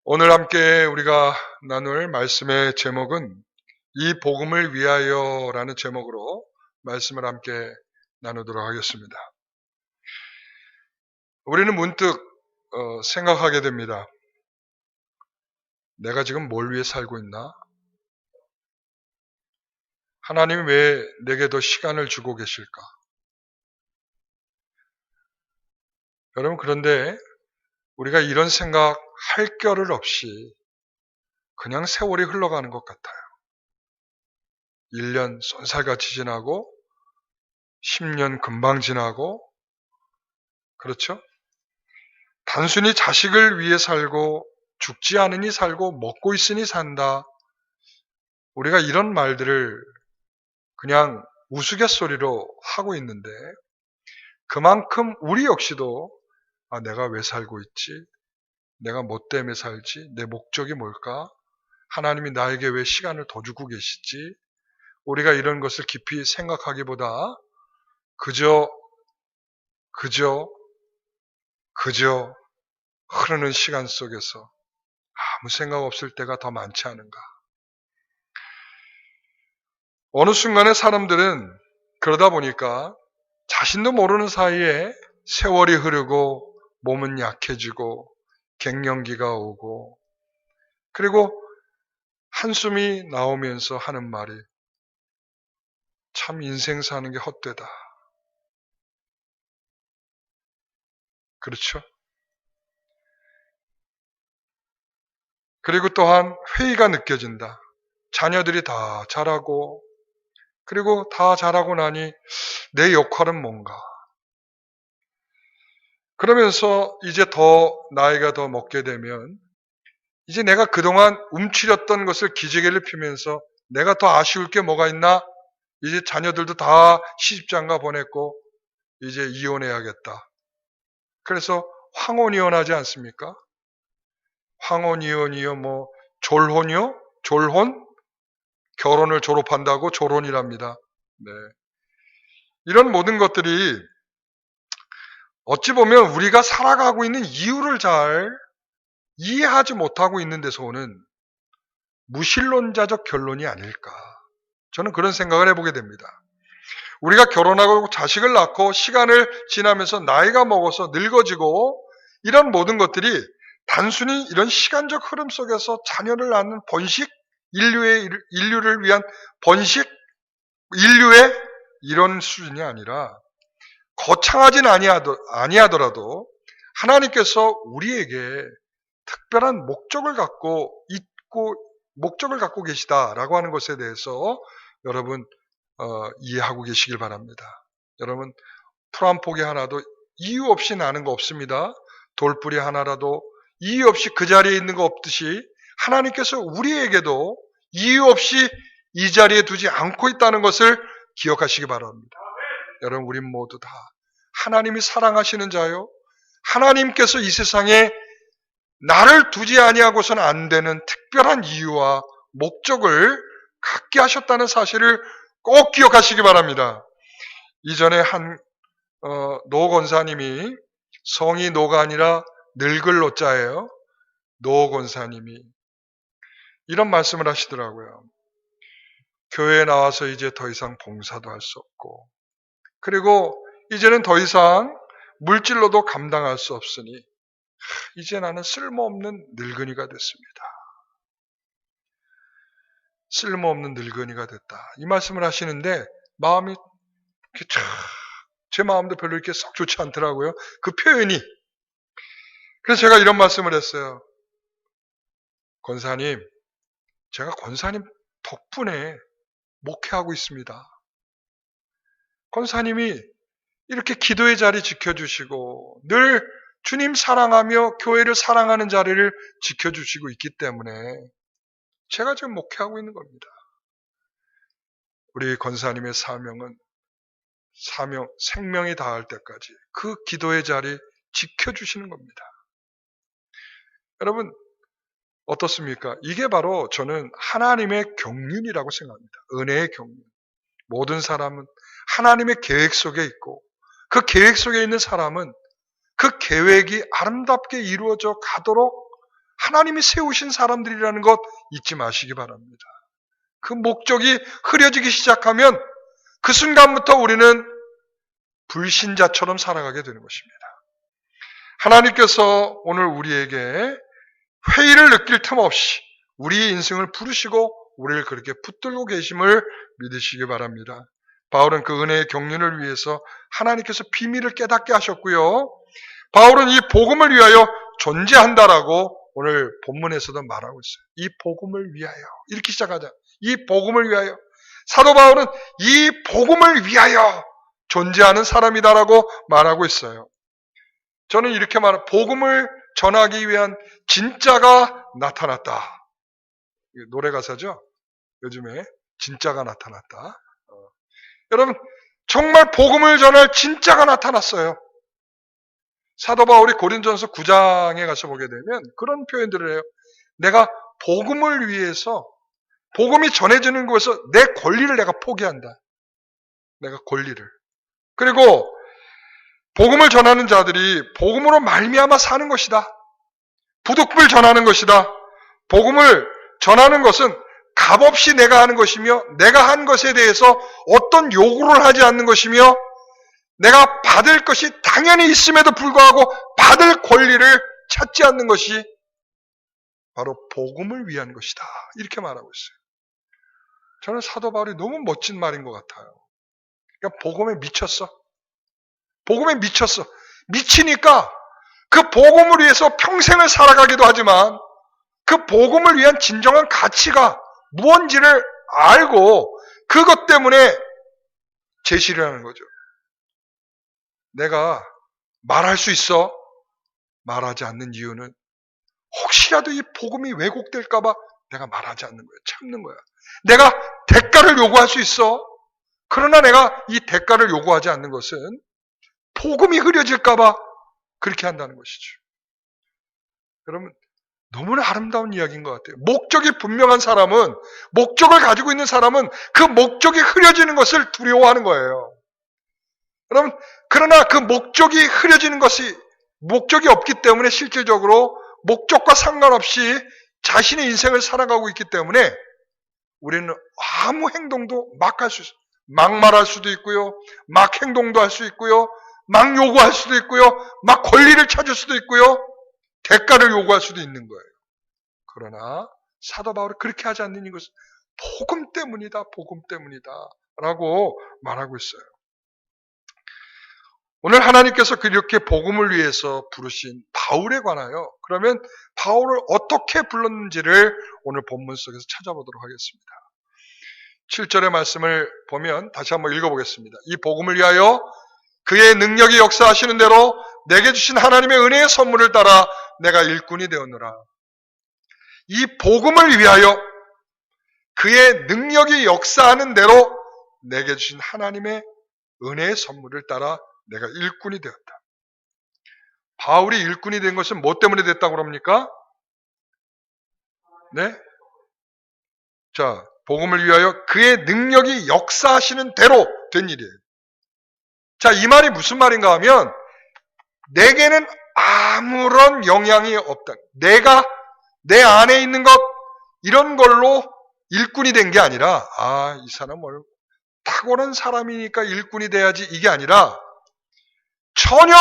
오늘 함께 우리가 나눌 말씀의 제목은 이 복음을 위하여라는 제목으로 말씀을 함께 나누도록 하겠습니다. 우리는 문득 생각하게 됩니다. 내가 지금 뭘 위해 살고 있나? 하나님이 왜 내게 더 시간을 주고 계실까? 여러분, 그런데 우리가 이런 생각 할 겨를 없이 그냥 세월이 흘러가는 것 같아요. 1년 쏜살같이 지나고 10년 금방 지나고, 그렇죠? 단순히 자식을 위해 살고 죽지 않으니 살고 먹고 있으니 산다. 우리가 이런 말들을 그냥 우스갯소리로 하고 있는데 그만큼 우리 역시도 내가 왜 살고 있지? 내가 뭐 때문에 살지? 내 목적이 뭘까? 하나님이 나에게 왜 시간을 더 주고 계시지? 우리가 이런 것을 깊이 생각하기보다 그저 흐르는 시간 속에서 아무 생각 없을 때가 더 많지 않은가. 어느 순간에 사람들은 그러다 보니까 자신도 모르는 사이에 세월이 흐르고 몸은 약해지고 갱년기가 오고, 그리고 한숨이 나오면서 하는 말이 참 인생 사는 게 헛되다. 그렇죠? 그리고 또한 회의가 느껴진다. 자녀들이 다 자라고, 그리고 다 자라고 나니 내 역할은 뭔가. 그러면서 이제 더 나이가 더 먹게 되면 이제 내가 그동안 움츠렸던 것을 기지개를 피면서 내가 더 아쉬울 게 뭐가 있나? 이제 자녀들도 다 시집장가 보냈고 이제 이혼해야겠다. 그래서 황혼이혼하지 않습니까? 황혼이혼이요, 뭐 졸혼이요? 졸혼? 결혼을 졸업한다고 졸혼이랍니다. 네. 이런 모든 것들이 어찌 보면 우리가 살아가고 있는 이유를 잘 이해하지 못하고 있는 데서 오는 무신론자적 결론이 아닐까. 저는 그런 생각을 해보게 됩니다. 우리가 결혼하고 자식을 낳고 시간을 지나면서 나이가 먹어서 늙어지고 이런 모든 것들이 단순히 이런 시간적 흐름 속에서 자녀를 낳는 번식, 인류를 위한 번식, 인류의 이런 수준이 아니라 거창하진 아니하더라도 하나님께서 우리에게 특별한 목적을 갖고 계시다라고 하는 것에 대해서 여러분 이해하고 계시길 바랍니다. 여러분, 풀 한 포기 하나도 이유 없이 나는 거 없습니다. 돌뿌리 하나라도 이유 없이 그 자리에 있는 거 없듯이 하나님께서 우리에게도 이유 없이 이 자리에 두지 않고 있다는 것을 기억하시기 바랍니다. 여러분, 우리 모두 다 하나님이 사랑하시는 자요, 하나님께서 이 세상에 나를 두지 아니하고서는 안 되는 특별한 이유와 목적을 갖게 하셨다는 사실을 꼭 기억하시기 바랍니다. 이전에 노 권사님이, 성이 노가 아니라 늙을 노자예요. 노 권사님이 이런 말씀을 하시더라고요. 교회에 나와서 이제 더 이상 봉사도 할 수 없고, 그리고 이제는 더 이상 물질로도 감당할 수 없으니 이제 나는 쓸모없는 늙은이가 됐습니다. 쓸모없는 늙은이가 됐다. 이 말씀을 하시는데 마음이 제 마음도 별로 이렇게 썩 좋지 않더라고요. 그 표현이. 그래서 제가 이런 말씀을 했어요. 권사님, 제가 권사님 덕분에 목회하고 있습니다. 권사님이 이렇게 기도의 자리 지켜주시고 늘 주님 사랑하며 교회를 사랑하는 자리를 지켜주시고 있기 때문에 제가 지금 목회하고 있는 겁니다. 우리 권사님의 생명이 다할 때까지 그 기도의 자리 지켜주시는 겁니다. 여러분, 어떻습니까? 이게 바로 저는 하나님의 경륜이라고 생각합니다. 은혜의 경륜. 모든 사람은 하나님의 계획 속에 있고 그 계획 속에 있는 사람은 그 계획이 아름답게 이루어져 가도록 하나님이 세우신 사람들이라는 것 잊지 마시기 바랍니다. 그 목적이 흐려지기 시작하면 그 순간부터 우리는 불신자처럼 살아가게 되는 것입니다. 하나님께서 오늘 우리에게 회의를 느낄 틈 없이 우리의 인생을 부르시고 우리를 그렇게 붙들고 계심을 믿으시기 바랍니다. 바울은 그 은혜의 경륜을 위해서 하나님께서 비밀을 깨닫게 하셨고요. 바울은 이 복음을 위하여 존재한다라고 오늘 본문에서도 말하고 있어요. 이 복음을 위하여. 이렇게 시작하자. 이 복음을 위하여. 사도 바울은 이 복음을 위하여 존재하는 사람이다라고 말하고 있어요. 저는 이렇게 말해요. 복음을 전하기 위한 진짜가 나타났다. 노래 가사죠? 요즘에 진짜가 나타났다. 여러분 정말 복음을 전할 진짜가 나타났어요. 사도 바울이 고린도전서 9장에 가서 보게 되면 그런 표현들을 해요. 내가 복음을 위해서 복음이 전해지는 곳에서 내 권리를 내가 포기한다. 내가 권리를. 그리고 복음을 전하는 자들이 복음으로 말미암아 사는 것이다. 부득불 전하는 것이다. 복음을 전하는 것은 값없이 내가 하는 것이며 내가 한 것에 대해서 어떤 요구를 하지 않는 것이며 내가 받을 것이 당연히 있음에도 불구하고 받을 권리를 찾지 않는 것이 바로 복음을 위한 것이다. 이렇게 말하고 있어요. 저는 사도 바울이 너무 멋진 말인 것 같아요. 그러니까 복음에 미쳤어. 복음에 미쳤어. 미치니까 그 복음을 위해서 평생을 살아가기도 하지만 그 복음을 위한 진정한 가치가 무언지를 알고 그것 때문에 제시를 하는 거죠. 내가 말할 수 있어? 말하지 않는 이유는 혹시라도 이 복음이 왜곡될까 봐 내가 말하지 않는 거야. 참는 거야. 내가 대가를 요구할 수 있어? 그러나 내가 이 대가를 요구하지 않는 것은 복음이 흐려질까 봐 그렇게 한다는 것이죠. 여러분 너무나 아름다운 이야기인 것 같아요. 목적이 분명한 사람은, 목적을 가지고 있는 사람은 그 목적이 흐려지는 것을 두려워하는 거예요. 여러분, 그러나 그 목적이 흐려지는 것이 목적이 없기 때문에 실질적으로 목적과 상관없이 자신의 인생을 살아가고 있기 때문에 우리는 아무 행동도 막 할 수 있어요. 막 말할 수도 있고요. 막 행동도 할 수 있고요. 막 요구할 수도 있고요. 막 권리를 찾을 수도 있고요. 대가를 요구할 수도 있는 거예요. 그러나 사도 바울이 그렇게 하지 않는 이것은 복음 때문이다. 복음 때문이다. 라고 말하고 있어요. 오늘 하나님께서 그렇게 복음을 위해서 부르신 바울에 관하여 그러면 바울을 어떻게 불렀는지를 오늘 본문 속에서 찾아보도록 하겠습니다. 7절의 말씀을 보면 다시 한번 읽어보겠습니다. 이 복음을 위하여 그의 능력이 역사하시는 대로 내게 주신 하나님의 은혜의 선물을 따라 내가 일꾼이 되었노라. 이 복음을 위하여 그의 능력이 역사하는 대로 내게 주신 하나님의 은혜의 선물을 따라 내가 일꾼이 되었다. 바울이 일꾼이 된 것은 뭐 때문에 됐다고 그럽니까? 네? 자, 복음을 위하여 그의 능력이 역사하시는 대로 된 일이에요. 자, 이 말이 무슨 말인가 하면 내게는 아무런 영향이 없다. 내가 내 안에 있는 것 이런 걸로 일꾼이 된 게 아니라 이 사람 뭘 탁월한 사람이니까 일꾼이 돼야지 이게 아니라 전혀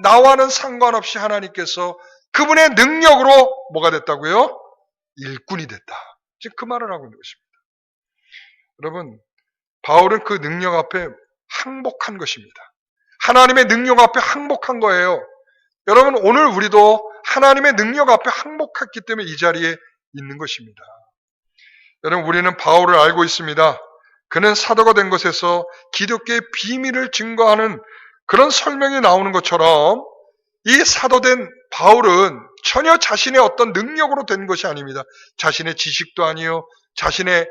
나와는 상관없이 하나님께서 그분의 능력으로 뭐가 됐다고요? 일꾼이 됐다. 지금 그 말을 하고 있는 것입니다. 여러분, 바울은 그 능력 앞에 항복한 것입니다. 하나님의 능력 앞에 항복한 거예요. 여러분, 오늘 우리도 하나님의 능력 앞에 항복했기 때문에 이 자리에 있는 것입니다. 여러분, 우리는 바울을 알고 있습니다. 그는 사도가 된 것에서 기독교의 비밀을 증거하는 그런 설명이 나오는 것처럼 이 사도된 바울은 전혀 자신의 어떤 능력으로 된 것이 아닙니다. 자신의 지식도 아니요, 자신의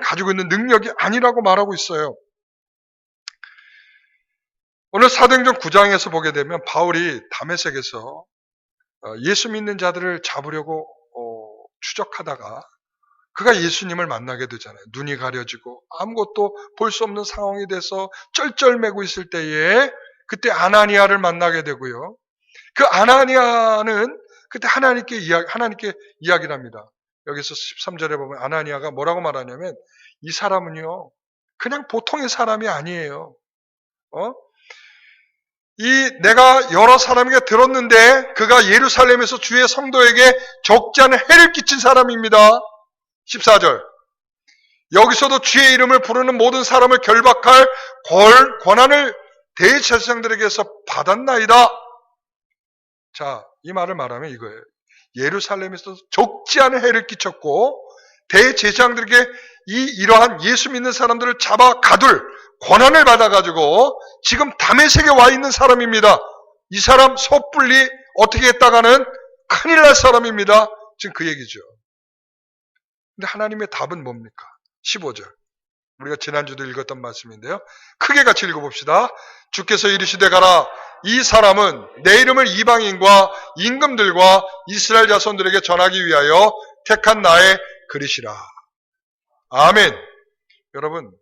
가지고 있는 능력이 아니라고 말하고 있어요. 오늘 사도행전 9장에서 보게 되면 바울이 다메섹에서 예수 믿는 자들을 잡으려고 추적하다가 그가 예수님을 만나게 되잖아요. 눈이 가려지고 아무것도 볼 수 없는 상황이 돼서 쩔쩔매고 있을 때에 그때 아나니아를 만나게 되고요. 그 아나니아는 그때 하나님께 이야기를 합니다. 여기서 13절에 보면 아나니아가 뭐라고 말하냐면 이 사람은요 그냥 보통의 사람이 아니에요. 내가 여러 사람에게 들었는데 그가 예루살렘에서 주의 성도에게 적지 않은 해를 끼친 사람입니다. 14절. 여기서도 주의 이름을 부르는 모든 사람을 결박할 권한을 대제사장들에게서 받았나이다. 자, 이 말을 말하면 이거예요. 예루살렘에서 적지 않은 해를 끼쳤고 대제사장들에게 이러한 예수 믿는 사람들을 잡아 가둘 권한을 받아가지고 지금 다메섹에 와 있는 사람입니다. 이 사람 섣불리 어떻게 했다가는 큰일 날 사람입니다. 지금 그 얘기죠. 근데 하나님의 답은 뭡니까? 15절. 우리가 지난주도 읽었던 말씀인데요. 크게 같이 읽어봅시다. 주께서 이르시되 가라. 이 사람은 내 이름을 이방인과 임금들과 이스라엘 자손들에게 전하기 위하여 택한 나의 그릇이라. 아멘. 여러분,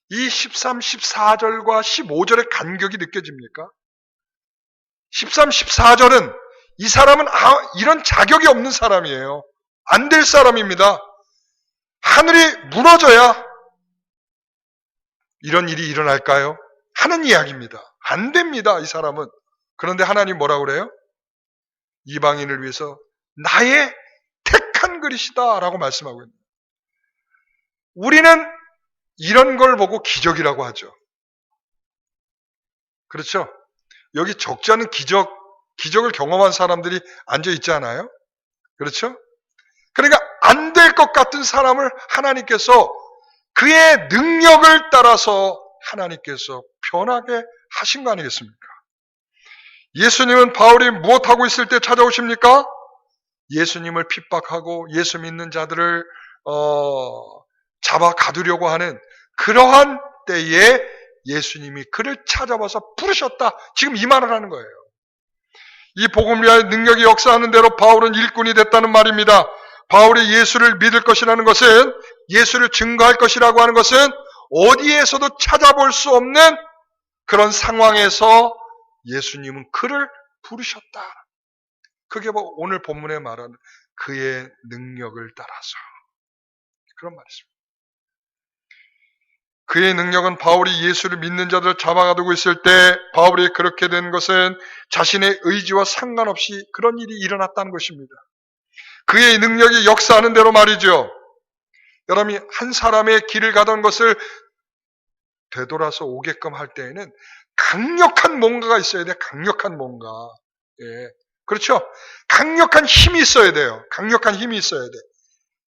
이 13, 14절과 15절의 간격이 느껴집니까? 13, 14절은 이 사람은 이런 자격이 없는 사람이에요. 안 될 사람입니다. 하늘이 무너져야 이런 일이 일어날까요? 하는 이야기입니다. 안 됩니다, 이 사람은. 그런데 하나님 뭐라고 그래요? 이방인을 위해서 나의 택한 그릇이다 라고 말씀하고 있습니다. 우리는 이런 걸 보고 기적이라고 하죠. 그렇죠? 여기 적지 않은 기적을 경험한 사람들이 앉아 있지 않아요? 그렇죠? 그러니까 안 될 것 같은 사람을 하나님께서 그의 능력을 따라서 하나님께서 변하게 하신 거 아니겠습니까? 예수님은 바울이 무엇하고 있을 때 찾아오십니까? 예수님을 핍박하고 예수 믿는 자들을 잡아 가두려고 하는 그러한 때에 예수님이 그를 찾아와서 부르셨다. 지금 이 말을 하는 거예요. 이 복음을 위하여 능력이 역사하는 대로 바울은 일꾼이 됐다는 말입니다. 바울이 예수를 믿을 것이라는 것은, 예수를 증거할 것이라고 하는 것은 어디에서도 찾아볼 수 없는 그런 상황에서 예수님은 그를 부르셨다. 그게 오늘 본문에 말하는 그의 능력을 따라서 그런 말이습니다. 그의 능력은 바울이 예수를 믿는 자들을 잡아가두고 있을 때 바울이 그렇게 된 것은 자신의 의지와 상관없이 그런 일이 일어났다는 것입니다. 그의 능력이 역사하는 대로 말이죠. 여러분이 한 사람의 길을 가던 것을 되돌아서 오게끔 할 때에는 강력한 뭔가가 있어야 돼. 강력한 뭔가. 예. 그렇죠? 강력한 힘이 있어야 돼요. 강력한 힘이 있어야 돼.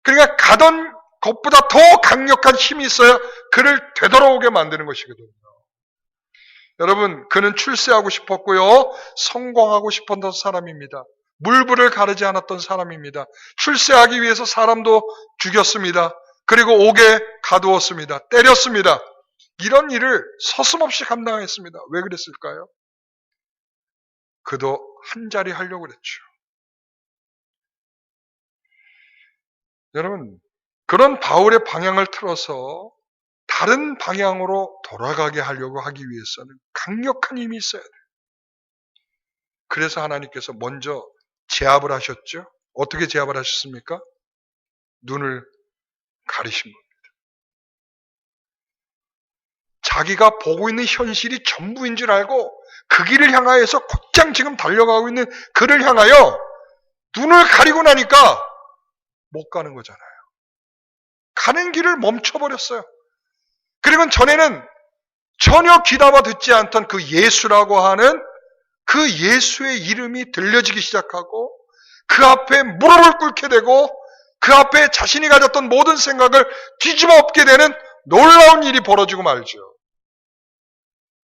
그러니까 가던 것보다 더 강력한 힘이 있어야 그를 되돌아오게 만드는 것이거든요. 여러분, 그는 출세하고 싶었고요. 성공하고 싶었던 사람입니다. 물불을 가르지 않았던 사람입니다. 출세하기 위해서 사람도 죽였습니다. 그리고 옥에 가두었습니다. 때렸습니다. 이런 일을 서슴없이 감당했습니다. 왜 그랬을까요? 그도 한 자리 하려고 그랬죠. 여러분, 그런 바울의 방향을 틀어서 다른 방향으로 돌아가게 하려고 하기 위해서는 강력한 힘이 있어야 돼요. 그래서 하나님께서 먼저 제압을 하셨죠. 어떻게 제압을 하셨습니까? 눈을 가리신 겁니다. 자기가 보고 있는 현실이 전부인 줄 알고 그 길을 향하여서 곧장 지금 달려가고 있는 그를 향하여 눈을 가리고 나니까 못 가는 거잖아요. 가는 길을 멈춰버렸어요. 그리고 전에는 전혀 귀담아 듣지 않던 그 예수라고 하는 그 예수의 이름이 들려지기 시작하고 그 앞에 무릎을 꿇게 되고 그 앞에 자신이 가졌던 모든 생각을 뒤집어 엎게 되는 놀라운 일이 벌어지고 말죠.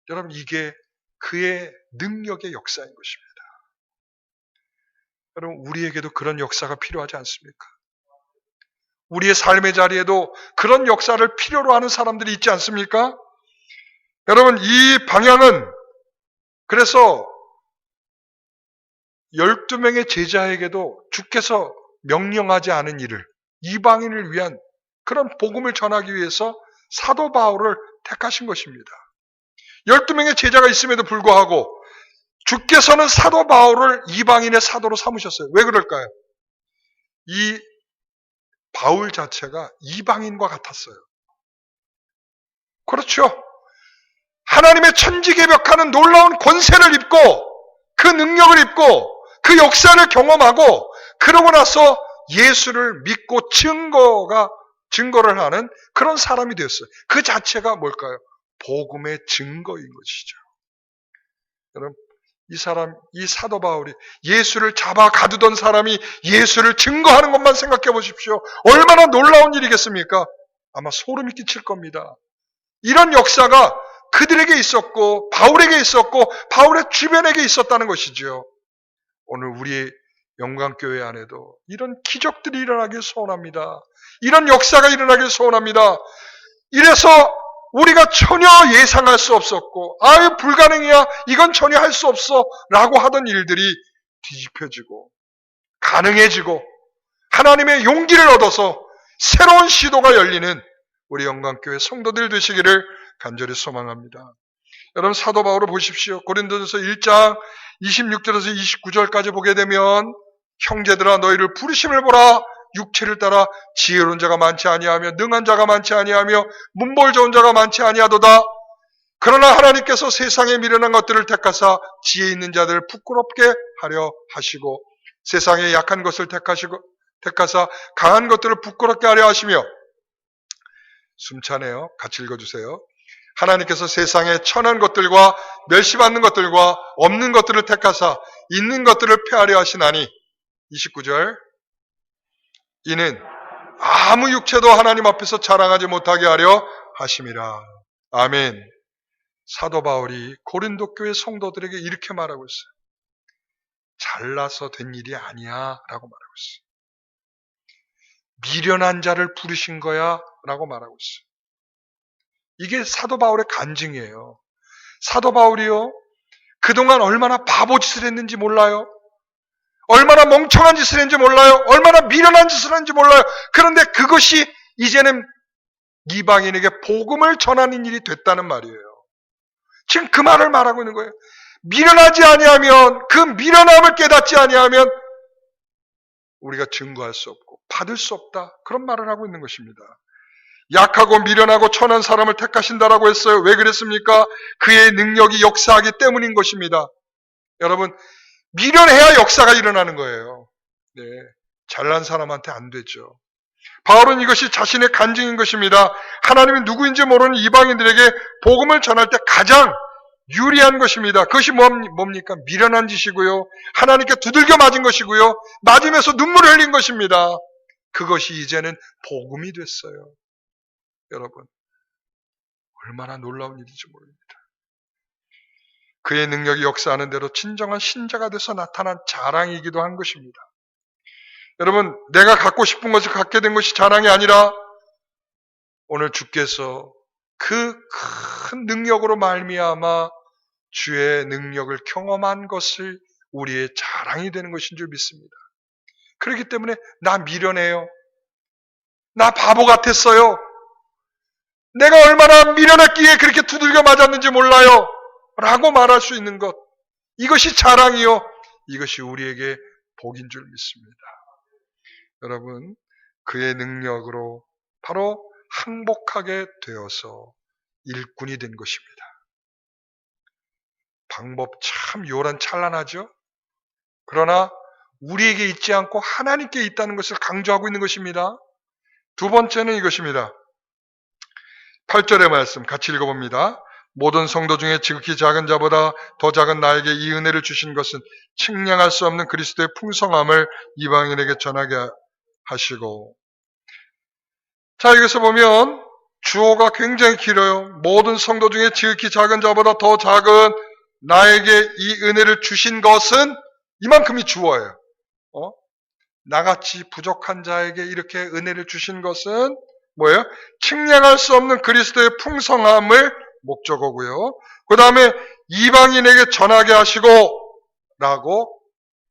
여러분, 이게 그의 능력의 역사인 것입니다. 여러분, 우리에게도 그런 역사가 필요하지 않습니까? 우리의 삶의 자리에도 그런 역사를 필요로 하는 사람들이 있지 않습니까? 여러분, 이 방향은 그래서 12명의 제자에게도 주께서 명령하지 않은 일을, 이방인을 위한 그런 복음을 전하기 위해서 사도 바울을 택하신 것입니다. 12명의 제자가 있음에도 불구하고 주께서는 사도 바울을 이방인의 사도로 삼으셨어요. 왜 그럴까요? 이 바울 자체가 이방인과 같았어요. 그렇죠. 하나님의 천지개벽하는 놀라운 권세를 입고 그 능력을 입고 그 역사를 경험하고 그러고 나서 예수를 믿고 증거를 하는 그런 사람이 되었어요. 그 자체가 뭘까요? 복음의 증거인 것이죠. 여러분, 이 사도 바울이 예수를 잡아 가두던 사람이 예수를 증거하는 것만 생각해 보십시오. 얼마나 놀라운 일이겠습니까? 아마 소름이 끼칠 겁니다. 이런 역사가 그들에게 있었고 바울에게 있었고 바울의 주변에게 있었다는 것이죠. 오늘 우리의 영광교회 안에도 이런 기적들이 일어나길 소원합니다. 이런 역사가 일어나길 소원합니다. 이래서 우리가 전혀 예상할 수 없었고 아유 불가능이야 이건 전혀 할 수 없어 라고 하던 일들이 뒤집혀지고 가능해지고 하나님의 용기를 얻어서 새로운 시도가 열리는 우리 영광교회 성도들 되시기를 간절히 소망합니다. 여러분 사도 바울을 보십시오. 고린도전서 1장 26절에서 29절까지 보게 되면 형제들아 너희를 부르심을 보라. 육체를 따라 지혜로운 자가 많지 아니하며 능한 자가 많지 아니하며 문벌 좋은 자가 많지 아니하도다. 그러나 하나님께서 세상에 미련한 것들을 택하사 지혜 있는 자들을 부끄럽게 하려 하시고 세상에 약한 것을 택하사 강한 것들을 부끄럽게 하려 하시며 숨차네요. 같이 읽어주세요. 하나님께서 세상에 천한 것들과 멸시받는 것들과 없는 것들을 택하사 있는 것들을 폐하려 하시나니 29절 이는 아무 육체도 하나님 앞에서 자랑하지 못하게 하려 하심이라. 아멘. 사도 바울이 고린도 교회 성도들에게 이렇게 말하고 있어요. 잘나서 된 일이 아니야 라고 말하고 있어요. 미련한 자를 부르신 거야 라고 말하고 있어요. 이게 사도 바울의 간증이에요. 사도 바울이요 그동안 얼마나 바보짓을 했는지 몰라요. 얼마나 멍청한 짓을 했는지 몰라요. 얼마나 미련한 짓을 했는지 몰라요. 그런데 그것이 이제는 이방인에게 복음을 전하는 일이 됐다는 말이에요. 지금 그 말을 말하고 있는 거예요. 미련하지 아니하면 그 미련함을 깨닫지 아니하면 우리가 증거할 수 없고 받을 수 없다. 그런 말을 하고 있는 것입니다. 약하고 미련하고 천한 사람을 택하신다라고 했어요. 왜 그랬습니까? 그의 능력이 역사하기 때문인 것입니다. 여러분 미련해야 역사가 일어나는 거예요. 네, 잘난 사람한테 안 되죠. 바울은 이것이 자신의 간증인 것입니다. 하나님이 누구인지 모르는 이방인들에게 복음을 전할 때 가장 유리한 것입니다. 그것이 뭡니까? 미련한 짓이고요. 하나님께 두들겨 맞은 것이고요. 맞으면서 눈물을 흘린 것입니다. 그것이 이제는 복음이 됐어요. 여러분, 얼마나 놀라운 일인지 모릅니다. 그의 능력이 역사하는 대로 진정한 신자가 돼서 나타난 자랑이기도 한 것입니다. 여러분, 내가 갖고 싶은 것을 갖게 된 것이 자랑이 아니라 오늘 주께서 그 큰 능력으로 말미암아 주의 능력을 경험한 것을 우리의 자랑이 되는 것인 줄 믿습니다. 그렇기 때문에 나 미련해요. 나 바보 같았어요. 내가 얼마나 미련했기에 그렇게 두들겨 맞았는지 몰라요. 라고 말할 수 있는 것. 이것이 자랑이요. 이것이 우리에게 복인 줄 믿습니다. 여러분, 그의 능력으로 바로 항복하게 되어서 일꾼이 된 것입니다. 방법 참 요란찬란하죠? 그러나 우리에게 있지 않고 하나님께 있다는 것을 강조하고 있는 것입니다. 두 번째는 이것입니다. 8절의 말씀 같이 읽어봅니다. 모든 성도 중에 지극히 작은 자보다 더 작은 나에게 이 은혜를 주신 것은 측량할 수 없는 그리스도의 풍성함을 이방인에게 전하게 하시고. 자, 여기서 보면 주어가 굉장히 길어요. 모든 성도 중에 지극히 작은 자보다 더 작은 나에게 이 은혜를 주신 것은 이만큼이 주어예요. 나같이 부족한 자에게 이렇게 은혜를 주신 것은 뭐예요? 측량할 수 없는 그리스도의 풍성함을 목적어고요. 그 다음에 이방인에게 전하게 하시고 라고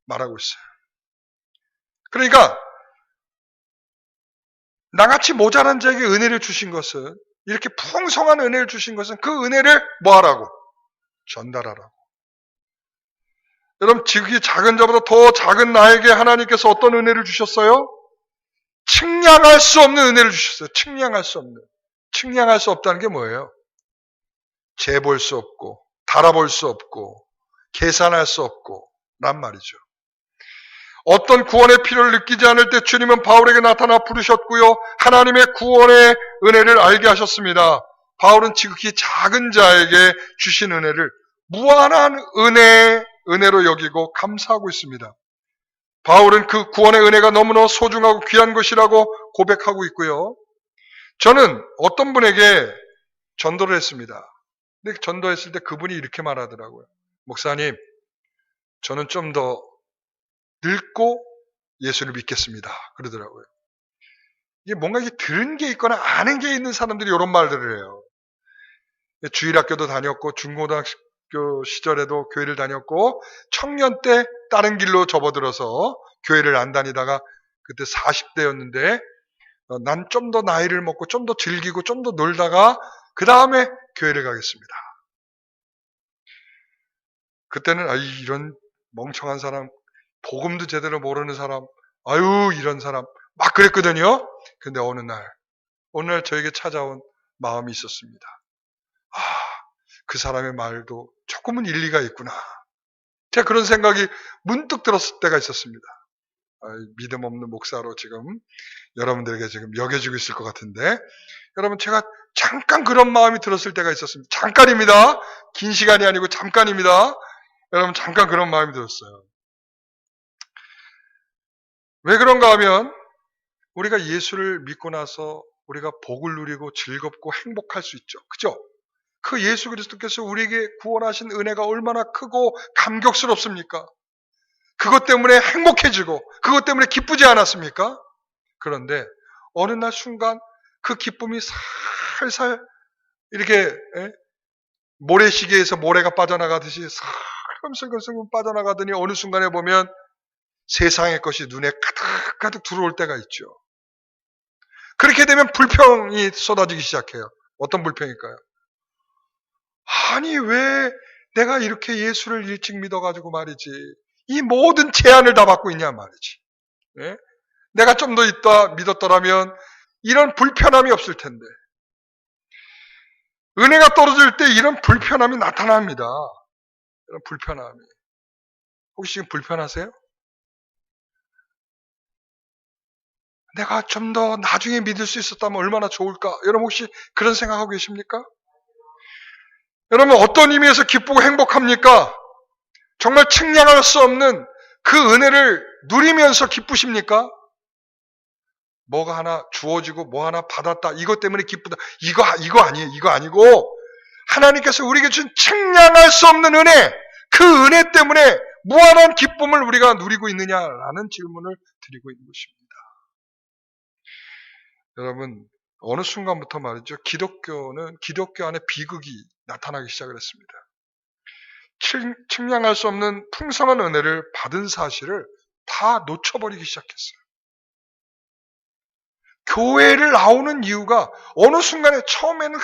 말하고 있어요. 그러니까 나같이 모자란 자에게 은혜를 주신 것은 이렇게 풍성한 은혜를 주신 것은 그 은혜를 뭐 하라고? 전달하라고. 여러분, 지극히 작은 자보다 더 작은 나에게 하나님께서 어떤 은혜를 주셨어요? 측량할 수 없는 은혜를 주셨어요. 측량할 수 없는. 측량할 수 없다는 게 뭐예요? 재볼 수 없고, 달아볼 수 없고, 계산할 수 없고, 란 말이죠. 어떤 구원의 필요를 느끼지 않을 때 주님은 바울에게 나타나 부르셨고요. 하나님의 구원의 은혜를 알게 하셨습니다. 바울은 지극히 작은 자에게 주신 은혜를 무한한 은혜로 여기고 감사하고 있습니다. 바울은 그 구원의 은혜가 너무나 소중하고 귀한 것이라고 고백하고 있고요. 저는 어떤 분에게 전도를 했습니다. 근데 전도했을 때 그분이 이렇게 말하더라고요. 목사님, 저는 좀 더 늙고 예수를 믿겠습니다. 그러더라고요. 이게 뭔가 이게 들은 게 있거나 아는 게 있는 사람들이 이런 말들을 해요. 주일학교도 다녔고 중고등학교 시절에도 교회를 다녔고 청년 때 다른 길로 접어들어서 교회를 안 다니다가 그때 40대였는데 난 좀 더 나이를 먹고 좀 더 즐기고 좀 더 놀다가 그 다음에 교회를 가겠습니다. 그때는 이런 멍청한 사람, 복음도 제대로 모르는 사람, 이런 사람 막 그랬거든요. 근데 어느 날 저에게 찾아온 마음이 있었습니다. 그 사람의 말도 조금은 일리가 있구나. 제가 그런 생각이 문득 들었을 때가 있었습니다. 믿음 없는 목사로 지금 여러분들에게 지금 여겨지고 있을 것 같은데, 여러분, 제가 잠깐 그런 마음이 들었을 때가 있었습니다. 잠깐입니다. 긴 시간이 아니고 잠깐입니다. 여러분, 잠깐 그런 마음이 들었어요. 왜 그런가 하면 우리가 예수를 믿고 나서 우리가 복을 누리고 즐겁고 행복할 수 있죠. 그죠? 그 예수 그리스도께서 우리에게 구원하신 은혜가 얼마나 크고 감격스럽습니까? 그것 때문에 행복해지고 그것 때문에 기쁘지 않았습니까? 그런데 어느 날 순간 그 기쁨이 살살 이렇게 모래시계에서 모래가 빠져나가듯이 슬금슬금 빠져나가더니 어느 순간에 보면 세상의 것이 눈에 가득가득 들어올 때가 있죠. 그렇게 되면 불평이 쏟아지기 시작해요. 어떤 불평일까요? 아니, 왜 내가 이렇게 예수를 일찍 믿어가지고 말이지, 이 모든 제한을 다 받고 있냐 말이지. 예? 내가 좀 더 있다 믿었더라면 이런 불편함이 없을 텐데. 은혜가 떨어질 때 이런 불편함이 나타납니다. 이런 불편함이. 혹시 지금 불편하세요? 내가 좀 더 나중에 믿을 수 있었다면 얼마나 좋을까? 여러분 혹시 그런 생각하고 계십니까? 여러분 어떤 의미에서 기쁘고 행복합니까? 정말 측량할 수 없는 그 은혜를 누리면서 기쁘십니까? 뭐가 하나 주어지고 뭐 하나 받았다. 이것 때문에 기쁘다. 이거 아니에요. 이거 아니고 하나님께서 우리에게 준 측량할 수 없는 은혜, 그 은혜 때문에 무한한 기쁨을 우리가 누리고 있느냐라는 질문을 드리고 있는 것입니다. 여러분 어느 순간부터 말이죠. 기독교 안에 비극이 나타나기 시작을 했습니다. 측량할 수 없는 풍성한 은혜를 받은 사실을 다 놓쳐버리기 시작했어요. 교회를 나오는 이유가 어느 순간에 처음에는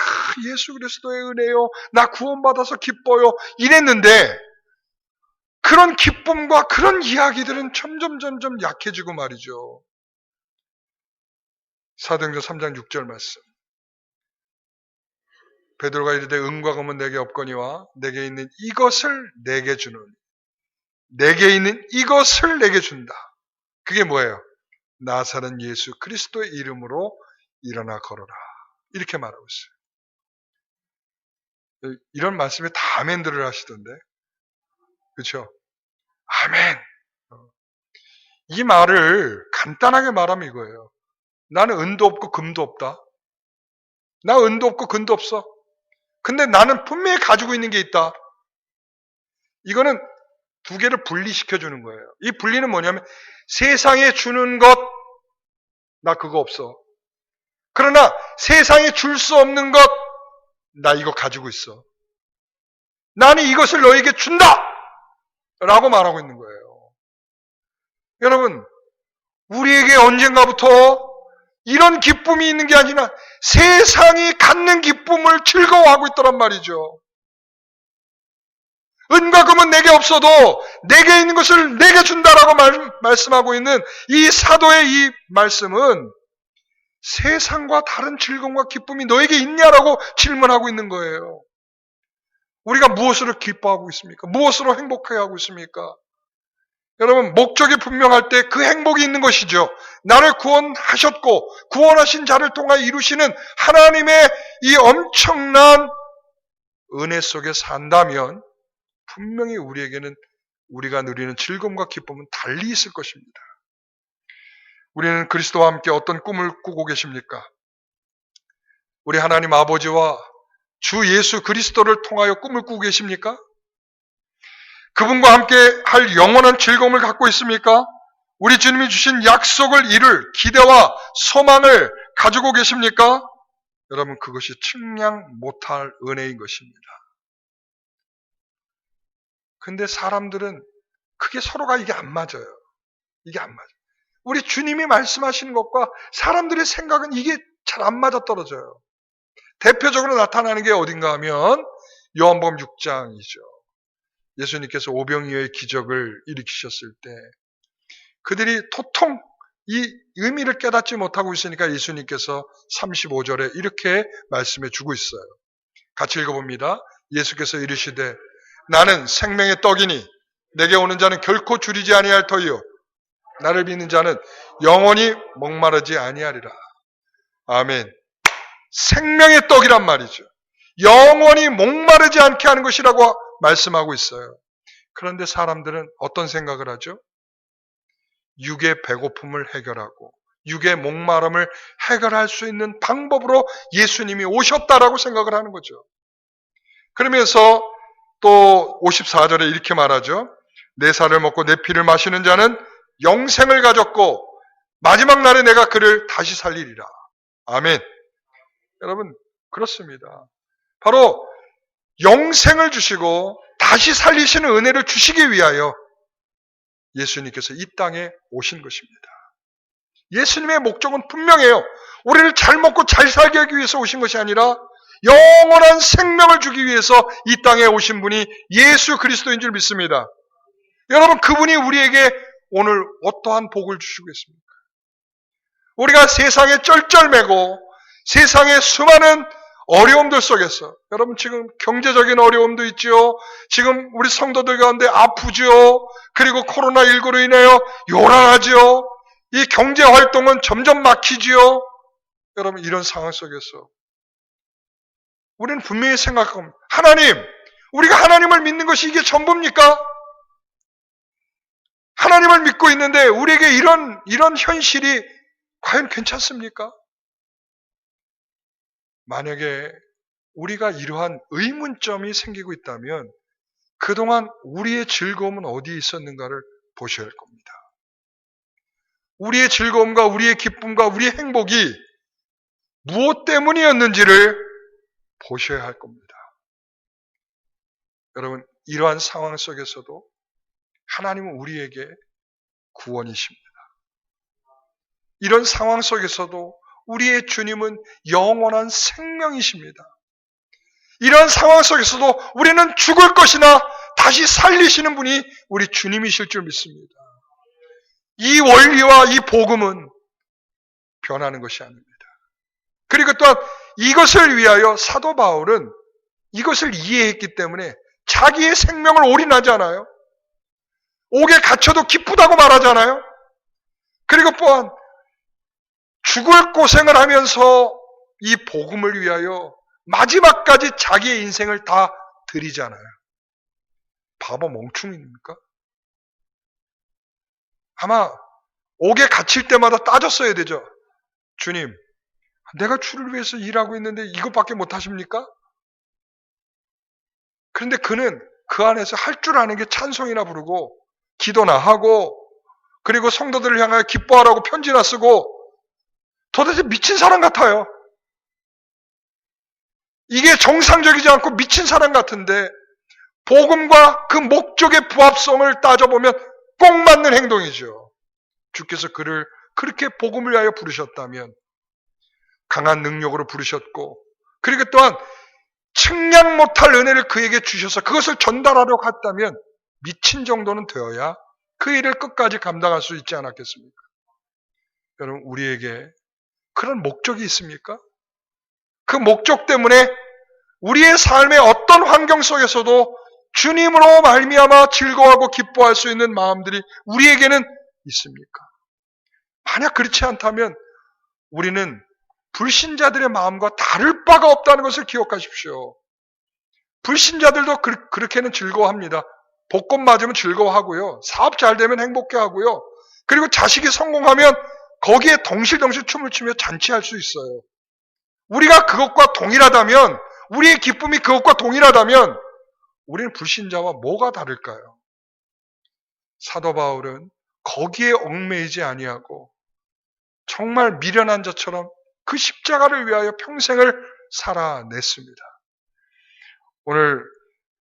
예수 그리스도의 은혜요, 나 구원받아서 기뻐요 이랬는데 그런 기쁨과 그런 이야기들은 점점 약해지고 말이죠. 사도행전 3장 6절 말씀. 베드로가 이르되 은과 금은 내게 없거니와 내게 있는 이것을 내게 주노니. 내게 있는 이것을 내게 준다. 그게 뭐예요? 나사렛 예수 그리스도의 이름으로 일어나 걸어라. 이렇게 말하고 있어요. 이런 말씀에 다 아멘들을 하시던데. 그렇죠? 아멘. 이 말을 간단하게 말하면 이거예요. 나는 은도 없고 금도 없다. 나 은도 없고 금도 없어. 근데 나는 분명히 가지고 있는 게 있다. 이거는 두 개를 분리시켜 주는 거예요. 이 분리는 뭐냐면 세상에 주는 것, 나 그거 없어. 그러나 세상에 줄 수 없는 것, 나 이거 가지고 있어. 나는 이것을 너에게 준다! 라고 말하고 있는 거예요. 여러분, 우리에게 언젠가부터 이런 기쁨이 있는 게 아니라 세상이 갖는 기쁨을 즐거워하고 있더란 말이죠. 은과 금은 내게 없어도 내게 있는 것을 내게 준다라고 말씀하고 있는 이 사도의 이 말씀은 세상과 다른 즐거움과 기쁨이 너에게 있냐라고 질문하고 있는 거예요. 우리가 무엇으로 기뻐하고 있습니까? 무엇으로 행복해하고 있습니까? 여러분, 목적이 분명할 때 그 행복이 있는 것이죠. 나를 구원하셨고 구원하신 자를 통하여 이루시는 하나님의 이 엄청난 은혜 속에 산다면 분명히 우리에게는 우리가 누리는 즐거움과 기쁨은 달리 있을 것입니다. 우리는 그리스도와 함께 어떤 꿈을 꾸고 계십니까? 우리 하나님 아버지와 주 예수 그리스도를 통하여 꿈을 꾸고 계십니까? 그분과 함께 할 영원한 즐거움을 갖고 있습니까? 우리 주님이 주신 약속을 이룰 기대와 소망을 가지고 계십니까? 여러분, 그것이 측량 못할 은혜인 것입니다. 근데 사람들은 그게 서로가 이게 안 맞아요. 이게 안 맞아요. 우리 주님이 말씀하시는 것과 사람들의 생각은 이게 잘 안 맞아 떨어져요. 대표적으로 나타나는 게 어딘가 하면 요한복음 6장이죠. 예수님께서 오병이어의 기적을 일으키셨을 때 그들이 도통 이 의미를 깨닫지 못하고 있으니까 예수님께서 35절에 이렇게 말씀해 주고 있어요. 같이 읽어봅니다. 예수께서 이르시되 나는 생명의 떡이니 내게 오는 자는 결코 줄이지 아니할 터이요 나를 믿는 자는 영원히 목마르지 아니하리라. 아멘. 생명의 떡이란 말이죠. 영원히 목마르지 않게 하는 것이라고 말씀하고 있어요. 그런데 사람들은 어떤 생각을 하죠? 육의 배고픔을 해결하고 육의 목마름을 해결할 수 있는 방법으로 예수님이 오셨다라고 생각을 하는 거죠. 그러면서 또 54절에 이렇게 말하죠. 내 살을 먹고 내 피를 마시는 자는 영생을 가졌고 마지막 날에 내가 그를 다시 살리리라. 아멘. 여러분, 그렇습니다. 바로 영생을 주시고 다시 살리시는 은혜를 주시기 위하여 예수님께서 이 땅에 오신 것입니다. 예수님의 목적은 분명해요. 우리를 잘 먹고 잘 살게 하기 위해서 오신 것이 아니라 영원한 생명을 주기 위해서 이 땅에 오신 분이 예수 그리스도인 줄 믿습니다. 여러분, 그분이 우리에게 오늘 어떠한 복을 주시겠습니까? 우리가 세상에 쩔쩔매고 세상의 수많은 어려움들 속에서 여러분 지금 경제적인 어려움도 있죠. 지금 우리 성도들 가운데 아프죠. 그리고 코로나19로 인하여 요란하죠. 이 경제활동은 점점 막히지요. 여러분 이런 상황 속에서 우리는 분명히 생각합니다. 하나님, 우리가 하나님을 믿는 것이 이게 전부입니까? 하나님을 믿고 있는데 우리에게 이런 현실이 과연 괜찮습니까? 만약에 우리가 이러한 의문점이 생기고 있다면 그동안 우리의 즐거움은 어디에 있었는가를 보셔야 할 겁니다. 우리의 즐거움과 우리의 기쁨과 우리의 행복이 무엇 때문이었는지를 보셔야 할 겁니다. 여러분, 이러한 상황 속에서도 하나님은 우리에게 구원이십니다. 이런 상황 속에서도 우리의 주님은 영원한 생명이십니다. 이런 상황 속에서도 우리는 죽을 것이나 다시 살리시는 분이 우리 주님이실 줄 믿습니다. 이 원리와 이 복음은 변하는 것이 아닙니다. 그리고 또한 이것을 위하여 사도 바울은 이것을 이해했기 때문에 자기의 생명을 올인하지 않아요. 옥에 갇혀도 기쁘다고 말하잖아요. 그리고 또한 죽을 고생을 하면서 이 복음을 위하여 마지막까지 자기의 인생을 다 드리잖아요. 바보 멍충입니까? 아마 옥에 갇힐 때마다 따졌어야 되죠. 주님, 내가 주를 위해서 일하고 있는데 이것밖에 못 하십니까? 그런데 그는 그 안에서 할 줄 아는 게 찬송이나 부르고 기도나 하고 그리고 성도들을 향하여 기뻐하라고 편지나 쓰고 도대체 미친 사람 같아요. 이게 정상적이지 않고 미친 사람 같은데 복음과 그 목적의 부합성을 따져보면 꼭 맞는 행동이죠. 주께서 그를 그렇게 복음을 위하여 부르셨다면 강한 능력으로 부르셨고 그리고 또한 측량 못할 은혜를 그에게 주셔서 그것을 전달하려고 했다면 미친 정도는 되어야 그 일을 끝까지 감당할 수 있지 않았겠습니까? 여러분, 우리에게 그런 목적이 있습니까? 그 목적 때문에 우리의 삶의 어떤 환경 속에서도 주님으로 말미암아 즐거워하고 기뻐할 수 있는 마음들이 우리에게는 있습니까? 만약 그렇지 않다면 우리는 불신자들의 마음과 다를 바가 없다는 것을 기억하십시오. 불신자들도 그렇게는 즐거워합니다. 복권 맞으면 즐거워하고요. 사업 잘 되면 행복해하고요. 그리고 자식이 성공하면 거기에 덩실덩실 춤을 추며 잔치할 수 있어요. 우리가 그것과 동일하다면, 우리의 기쁨이 그것과 동일하다면 우리는 불신자와 뭐가 다를까요? 사도 바울은 거기에 얽매이지 아니하고 정말 미련한 자처럼 그 십자가를 위하여 평생을 살아냈습니다. 오늘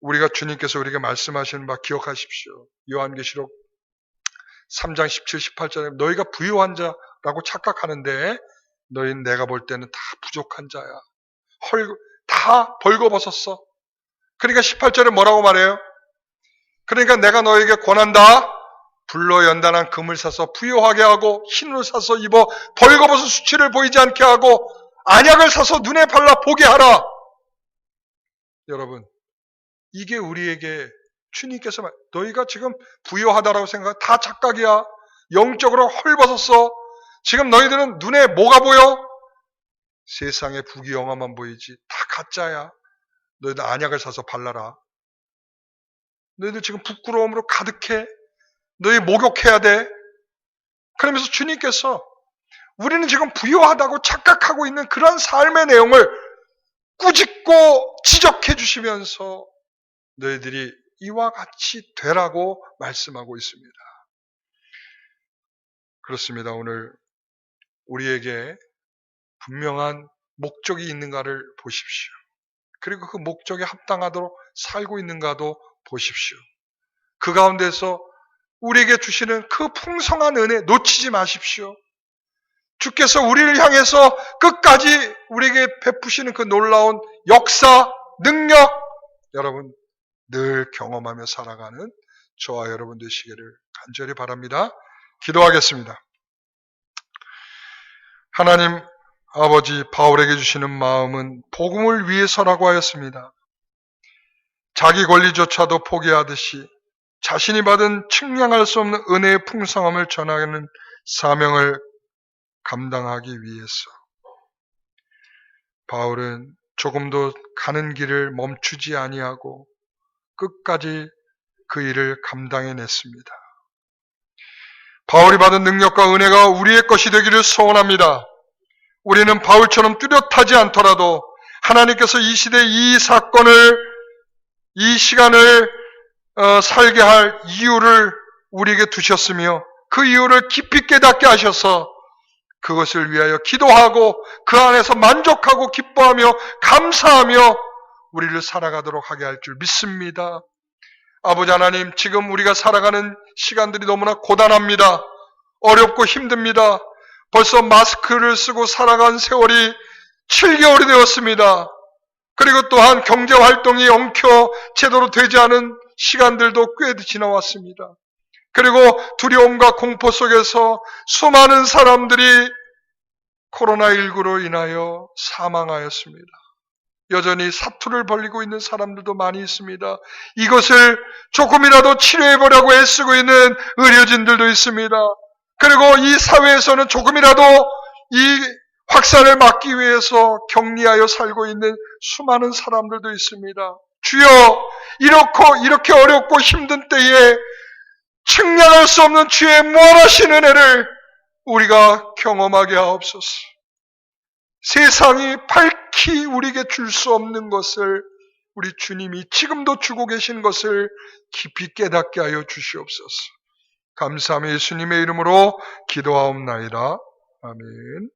우리가 주님께서 우리에게 말씀하시는 바 기억하십시오. 요한계시록 3장 17, 18절에 너희가 부유한 자라고 착각하는데 너희는 내가 볼 때는 다 부족한 자야. 다 벌거벗었어. 그러니까 18절에 뭐라고 말해요? 그러니까 내가 너에게 권한다. 불로 연단한 금을 사서 부유하게 하고 흰옷 사서 입어 벌거벗은 수치를 보이지 않게 하고 안약을 사서 눈에 발라 보게 하라. 여러분, 이게 우리에게 주님께서 너희가 지금 부유하다라고 생각해 다 착각이야. 영적으로 헐벗었어. 지금 너희들은 눈에 뭐가 보여? 세상의 부귀영화만 보이지. 다 가짜야. 너희들 안약을 사서 발라라. 너희들 지금 부끄러움으로 가득해. 너희 목욕해야 돼. 그러면서 주님께서 우리는 지금 부유하다고 착각하고 있는 그런 삶의 내용을 꾸짖고 지적해 주시면서 너희들이 이와 같이 되라고 말씀하고 있습니다. 그렇습니다. 오늘 우리에게 분명한 목적이 있는가를 보십시오. 그리고 그 목적에 합당하도록 살고 있는가도 보십시오. 그 가운데서 우리에게 주시는 그 풍성한 은혜 놓치지 마십시오. 주께서 우리를 향해서 끝까지 우리에게 베푸시는 그 놀라운 역사, 능력, 여러분 늘 경험하며 살아가는 저와 여러분 되시기를 간절히 바랍니다. 기도하겠습니다. 하나님 아버지, 바울에게 주시는 마음은 복음을 위해서라고 하였습니다. 자기 권리조차도 포기하듯이 자신이 받은 측량할 수 없는 은혜의 풍성함을 전하는 사명을 감당하기 위해서 바울은 조금도 가는 길을 멈추지 아니하고 끝까지 그 일을 감당해냈습니다. 바울이 받은 능력과 은혜가 우리의 것이 되기를 소원합니다. 우리는 바울처럼 뚜렷하지 않더라도 하나님께서 이 시대 이 사건을, 이 시간을 살게 할 이유를 우리에게 두셨으며 그 이유를 깊이 깨닫게 하셔서 그것을 위하여 기도하고 그 안에서 만족하고 기뻐하며 감사하며 우리를 살아가도록 하게 할 줄 믿습니다. 아버지 하나님, 지금 우리가 살아가는 시간들이 너무나 고단합니다. 어렵고 힘듭니다. 벌써 마스크를 쓰고 살아간 세월이 7개월이 되었습니다. 그리고 또한 경제활동이 엉켜 제대로 되지 않은 시간들도 꽤 지나왔습니다. 그리고 두려움과 공포 속에서 수많은 사람들이 코로나19로 인하여 사망하였습니다. 여전히 사투를 벌이고 있는 사람들도 많이 있습니다. 이것을 조금이라도 치료해보려고 애쓰고 있는 의료진들도 있습니다. 그리고 이 사회에서는 조금이라도 이 확산을 막기 위해서 격리하여 살고 있는 수많은 사람들도 있습니다. 주여, 이렇게 어렵고 힘든 때에 측량할 수 없는 주의 무한하신 은혜를 우리가 경험하게 하옵소서. 세상이 밝히 우리에게 줄 수 없는 것을 우리 주님이 지금도 주고 계신 것을 깊이 깨닫게 하여 주시옵소서. 감사하며 예수님의 이름으로 기도하옵나이다. 아멘.